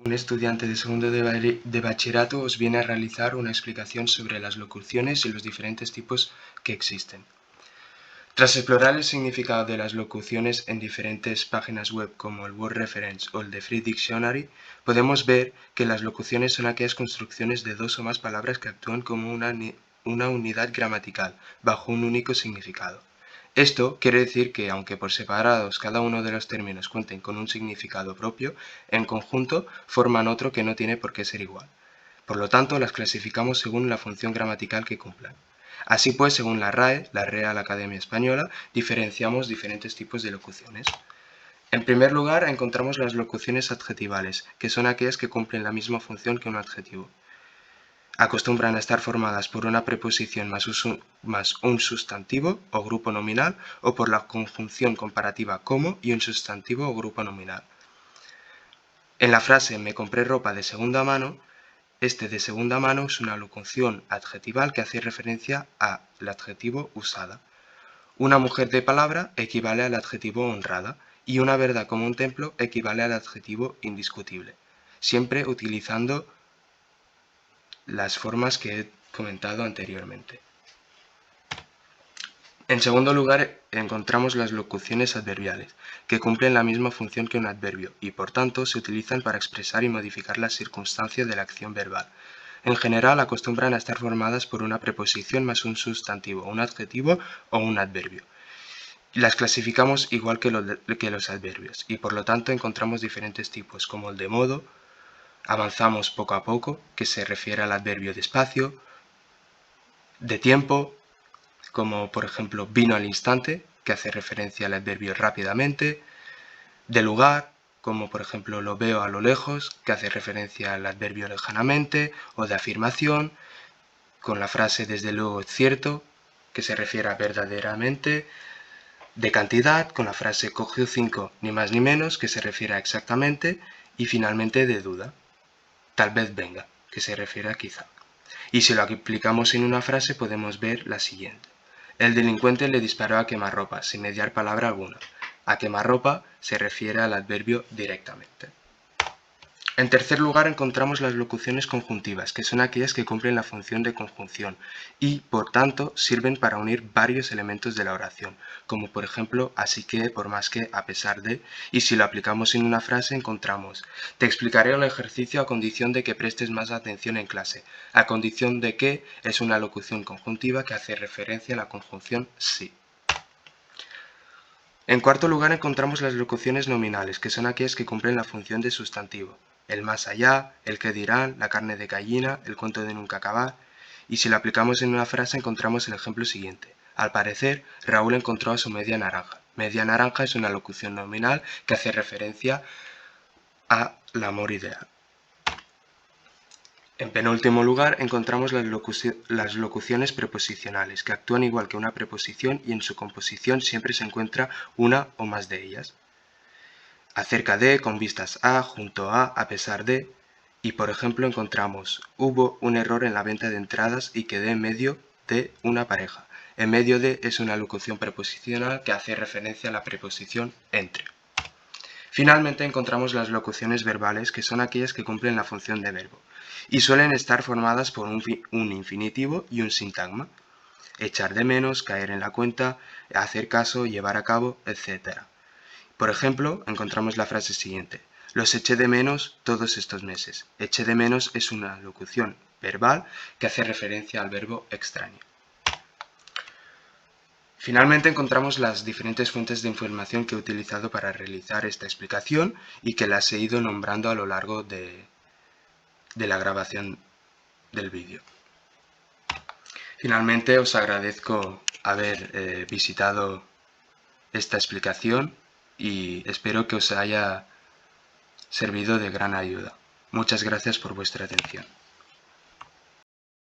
Un estudiante de segundo de bachillerato os viene a realizar una explicación sobre las locuciones y los diferentes tipos que existen. Tras explorar el significado de las locuciones en diferentes páginas web como el Word Reference o el de Free Dictionary, podemos ver que las locuciones son aquellas construcciones de dos o más palabras que actúan como una unidad gramatical, bajo un único significado. Esto quiere decir que, aunque por separados cada uno de los términos cuenten con un significado propio, en conjunto forman otro que no tiene por qué ser igual. Por lo tanto, las clasificamos según la función gramatical que cumplan. Así pues, según la RAE, la Real Academia Española, diferenciamos diferentes tipos de locuciones. En primer lugar, encontramos las locuciones adjetivales, que son aquellas que cumplen la misma función que un adjetivo. Acostumbran a estar formadas por una preposición más un sustantivo o grupo nominal o por la conjunción comparativa como y un sustantivo o grupo nominal. En la frase me compré ropa de segunda mano, este de segunda mano es una locución adjetival que hace referencia al adjetivo usada. Una mujer de palabra equivale al adjetivo honrada y una verdad como un templo equivale al adjetivo indiscutible, siempre utilizando las formas que he comentado anteriormente. En segundo lugar, encontramos las locuciones adverbiales, que cumplen la misma función que un adverbio y, por tanto, se utilizan para expresar y modificar las circunstancias de la acción verbal. En general, acostumbran a estar formadas por una preposición más un sustantivo, un adjetivo o un adverbio. Las clasificamos igual que los adverbios y, por lo tanto, encontramos diferentes tipos, como el de modo, avanzamos poco a poco, que se refiere al adverbio despacio, de tiempo, como por ejemplo vino al instante, que hace referencia al adverbio rápidamente, de lugar, como por ejemplo lo veo a lo lejos, que hace referencia al adverbio lejanamente, o de afirmación, con la frase desde luego es cierto, que se refiere a verdaderamente, de cantidad, con la frase cogió 5 ni más ni menos, que se refiere a exactamente, y finalmente de duda, tal vez venga, que se refiere a quizá. Y si lo aplicamos en una frase podemos ver la siguiente. El delincuente le disparó a quemarropa, sin mediar palabra alguna. A quemarropa se refiere al adverbio directamente. En tercer lugar encontramos las locuciones conjuntivas, que son aquellas que cumplen la función de conjunción y, por tanto, sirven para unir varios elementos de la oración, como por ejemplo así que, por más que, a pesar de, y si lo aplicamos en una frase encontramos te explicaré el ejercicio a condición de que prestes más atención en clase, a condición de que es una locución conjuntiva que hace referencia a la conjunción sí. En cuarto lugar encontramos las locuciones nominales, que son aquellas que cumplen la función de sustantivo. El más allá, el que dirán, la carne de gallina, el cuento de nunca acabar. Y si lo aplicamos en una frase encontramos el ejemplo siguiente. Al parecer, Raúl encontró a su media naranja. Media naranja es una locución nominal que hace referencia al amor ideal. En penúltimo lugar, encontramos las locuciones preposicionales, que actúan igual que una preposición y en su composición siempre se encuentra una o más de ellas. Acerca de, con vistas a, junto a pesar de, y por ejemplo encontramos hubo un error en la venta de entradas y quedé en medio de una pareja. En medio de es una locución preposicional que hace referencia a la preposición entre. Finalmente encontramos las locuciones verbales, que son aquellas que cumplen la función de verbo, y suelen estar formadas por un infinitivo y un sintagma. Echar de menos, caer en la cuenta, hacer caso, llevar a cabo, etc. Por ejemplo, encontramos la frase siguiente. Los eché de menos todos estos meses. Eché de menos es una locución verbal que hace referencia al verbo extraño. Finalmente encontramos las diferentes fuentes de información que he utilizado para realizar esta explicación y que las he ido nombrando a lo largo de la grabación del vídeo. Finalmente os agradezco haber visitado esta explicación y espero que os haya servido de gran ayuda. Muchas gracias por vuestra atención.